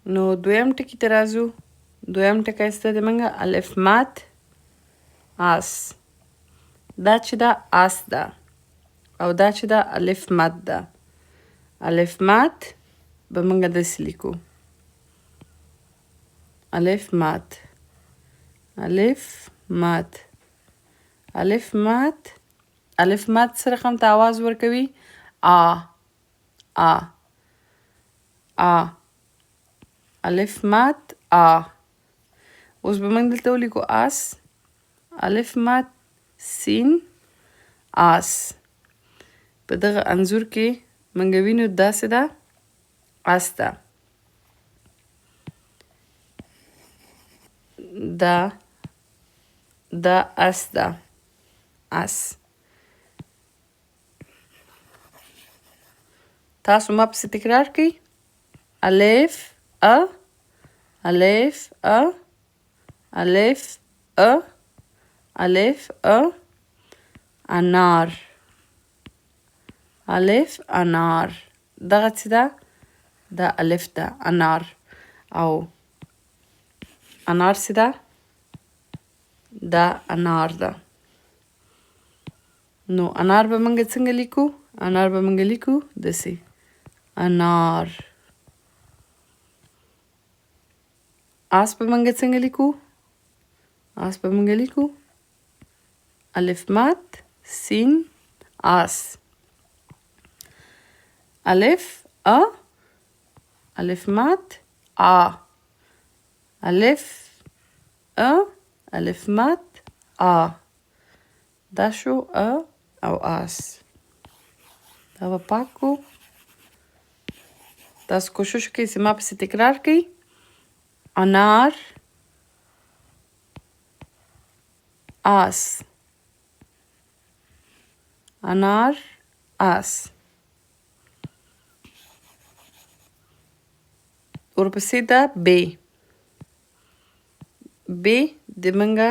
نو دویم ټکي ته راځو. دویم ټکی سته د منګه الف مات آس. دا چې دا آس ده او دا چې دا الف مات ده. الف مات به منګه داسې لیکو. الف مات، الف مات، الف مات. الف مات سره هم ته آواز ورکوي آ آ آ. الف مات آ. اوس به موږ دلته ولیکو آس. الف مات سین آس. په دغه انځور کې موږ وینو داسې ده آس ده. دا آس ده. آس. تاسو ما پسې تکرار کړئ. الف ا، الف ا، الف ا، الف ا. انار، الف انار. دغه څه ده؟ دا الف ده انار. او انار څه ده؟ دا انار ده. نو انار به موږ څنګه لیکو؟ انار به موږ لیکو داسې انار. آس به موږ څنګه لیکو؟ آس به موږ لیکو الف مات سین آس. الف ا، الف مات آ. الف ا، الف مات آ. دا شو ا او آس. دا به پاکو. تاسو کوشش وکړئ چې ما پسې تکرار کړئ. انار آس، انار آس. ورپسې ده بې. بې د منګه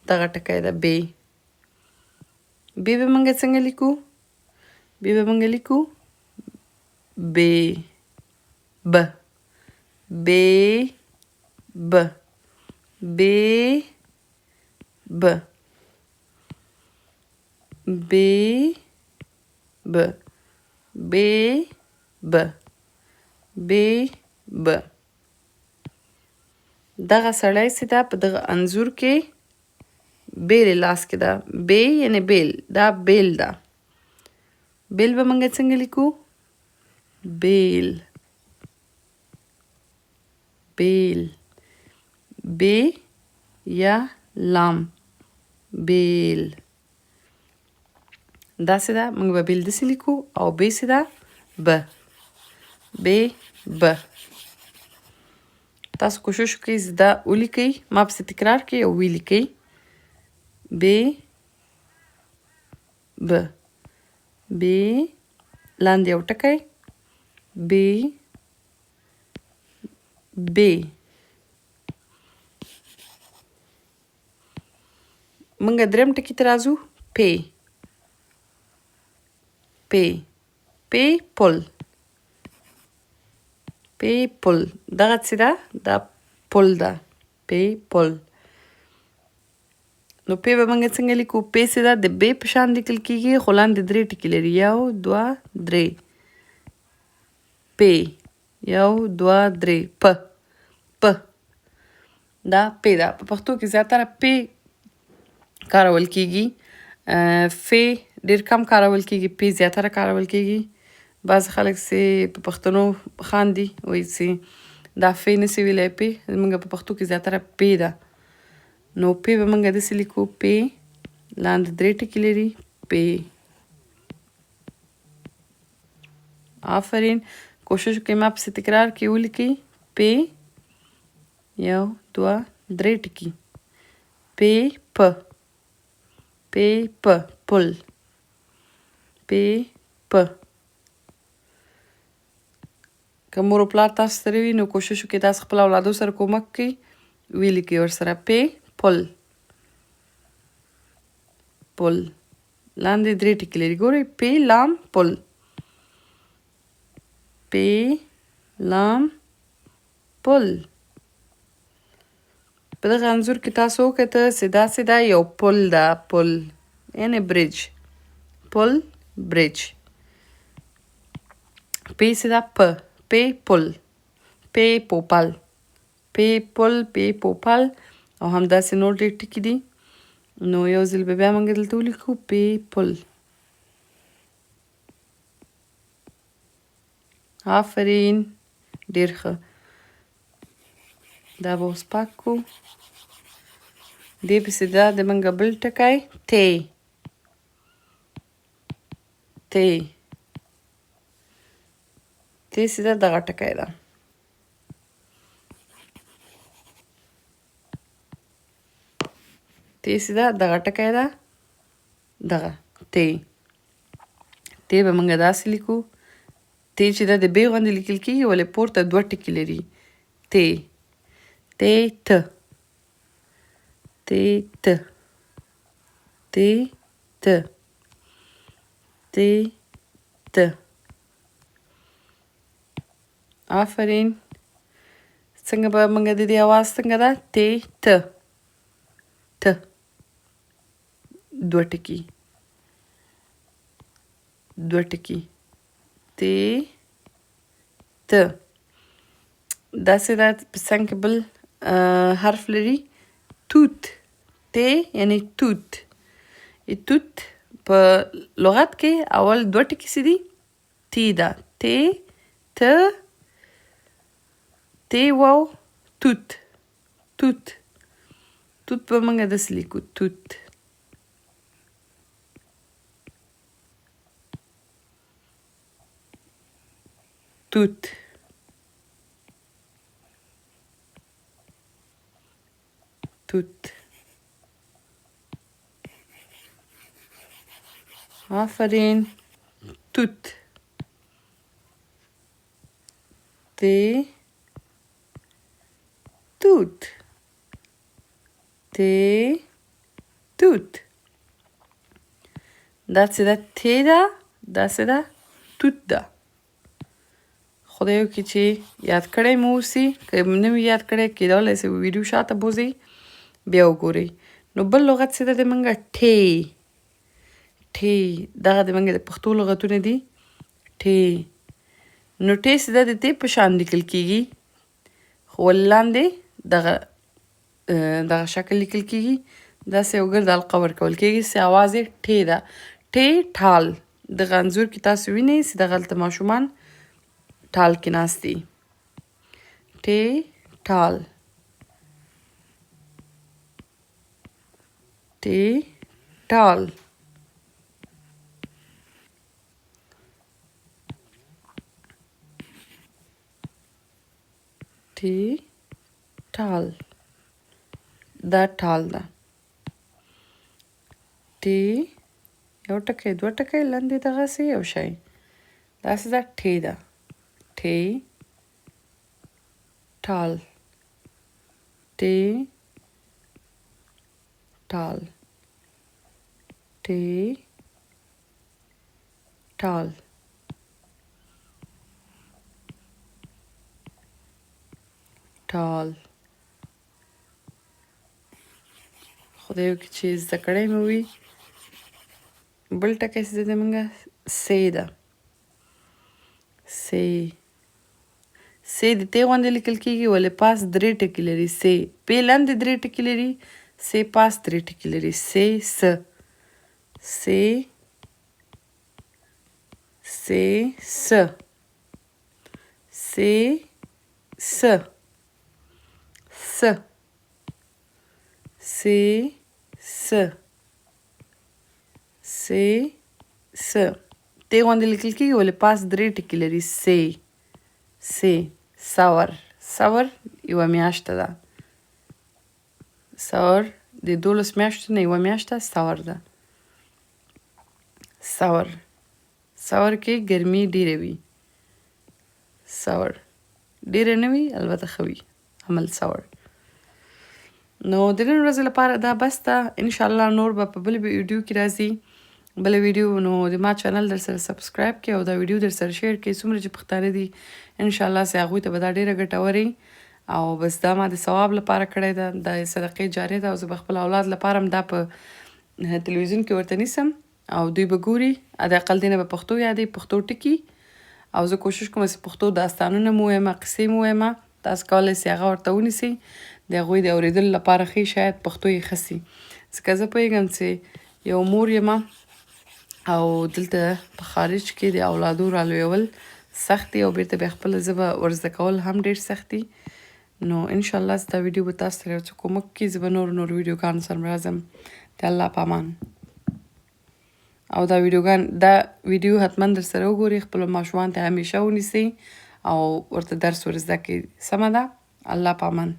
دغه ټکی ده بې. بې به منګه څنګه لیکو؟ بې به منګه لیکو بې ب. بې ب. بې ب. بې ب. بې ب. بې ب. دغه سړی چې ده په دغه انځور کې بیل لاس کې ده. بې یعنې بیل. دا بیل ده. بیل به موږ څنګه لیکو؟ بیل. بیل. بې یا لام. بیل. داسې ده. موږ به بیل داسې لیکو او بې څه ده؟ ب. بې ب. تاسو کوشش وکړئ چې دا ولیکئ. ما پسې تکرار کړئ او ولیکئ. بې ب. بې لاندې یو ټکی. بې بې. موږ دریم ټکي ته راځو. پې. پې. پې پل. پې پل. دغه څه ده؟ دا پل ده. پې پل. نو پې به موږ څنګه لیکو؟ پې څه ده؟ د بې په شان لیکل کېږي خو لاندې درې ټکي لري. یو دوه درې. پې. یو دوه درې. پ. پ. دا پې ده. په پښتو کې زیاتره پې کارول کېږي. فې ډېر کم کارول کېږي. پې زیاتره کارول کېږي. بعض خلک چې په پښتنو خاندي وایي چې دا فې نشي ویلی پې. زموږ په پښتو کې زیاتره پې ده. نو پې به موږ داسې لیکو پې لاندې درې ټکي لري. پې. آفرین. کوشش وکړئ ما پسې تکرار کړئ ولیکئ. پې یو دوه درې ټکي. پې په. پې په پل. پې په. که مور و پلار تاسو سره وي نو کوشش وکړئ تاسو خپل اولادو سره کومک کړئ ولیکئ ورسره پې پل. پل. لاندې درې ټکي لري. ګورئ پې لام پل. پې لام پل. په دغه انځور کې تاسو وکته چې داسې دا یو پل ده پل یعنې برج پل برج. پې چې دا پ پې پل پې پوپل پې پل پې پوپل او همداسې نور ډېر ټکي دي. نو یو ځل به بیا موږ دلته ولیکو پې پل. آفرین ډېر ښه. دا به اوس پاک کړو. دې پسې دا د موږ بل ټکی تی تی تی چې دا دغه ټکی ده. تی چې دا دغه ټکی ده دغه تی. تی به موږ داسې لیکو. تی چې دا د بې غوندې لیکل کېږي ولې پورته دوه ټکي لري. تی تی ته تی ته تی ته تی ته. آفرین. څنګه به موږ د دې اواز څنګه ده تی ته ته دوه ټکي دوه ټکي تی ته. داسې دا په څنګ کې بل حرف لري توت. تی یعنې توت. توت په لغت کې اول دوه ټکي څه دي تی ده تی ته تی واو توت توت. توت به موږ داسې لیکو توت. توت توت. آفرین. توت تی توت تی توت. دا څه ده تی ده دا څه ده توت ده. خدای وکړي چې یاد کړی مو اوسي. که نه وي یاد کړی کیدلی سي ویډیو شاته بوځئ بیا وګورئ. نو بل لغت څه ده د موږ ټی ټی. دغه د موږ د پښتو لغتونه دي ټی. نو ټی چې ده د تی په شان لیکل کېږي خو ولې لاندې دغه شکل لیکل کېږي. داسې یو ګرد حلقه ورکول کېږي چې اواز یې ټی ده. ټی ټال. دغه انځور کې تاسو وینئ چې دغه هلته ماشومان ټال کې ناست دي. ټی ټال ټی ټال. ټی ټال. دا ټال ده. ټی یو ټکی دوه ټکی لاندې دغسې یو شی داسې دا ټی ده ټی ټال ټی ټال ټی ټال. ټال. خدای وکړي چې زده کړی مو وي. بل ټکی چې د موږ سی ده سی. سی د تی غوندې لیکل کېږي ولې پاس درې ټکي لري. سی پې لاندې درې ټکي لري سی پاس درې ټکي لري. سی س سی سی س سی س س سی س سی س. تی غوندې لیکل کېږي ولې پاس درې ټکي لري. سی سی. سور. سور یوه میاشته ده. سور د 12 میاشتو نه یوه میاشته سور ده. سور. سور کې ګرمي ډیره وي. سور ډیره نه وي البته ښه وي عمل سور. نو د نن ورځې لپاره دا بس ده. انشاءالله نور به په بل ویډیو کې راځي. بله ویډیو نو د ما چینل در سره سبسکرایب کړئ او دا ویډیو در سره شیر کړئ څومره چې پښتانه دي انشاءالله چې هغوی ته به دا ډیره ګټوره وي او بس دا ما د ثواب لپاره کړی ده، د صدقې جاریه ده او زه به خپل اولاد لپاره هم دا په تلویزیون کې ورته نیسم او دوی به ګوري، د اقل دې نه به پښتو یادوي، پښتو ټکي. او زه کوشش کوم چې پښتو داستانونه مو ویمه، قصې مو ویمه، تاسو کولی سئ هغه ورته ونیسئ، د هغوی د اورېدلو لپاره ښې شاید پښتو یې ښه سي. ځکه زه پوهېږم چې یو مور یمه او دلته په خارج کې د اولادو رالویول سخت دي او بیرته بیا خپله ژبه ورزده کول هم ډېر سخت دي. نو انشاءالله دا ویډیو به تاسو سره یو څه کومک کړي. زه به نور ویډیوګانو سره راځم. د الله په امان. او دا ویډیو حتما در سره وګورئ، خپلو ماشومانو ته همیشه ونیسئ او ورته درس ورزده کړئ. سمه ده؟ الله په امان.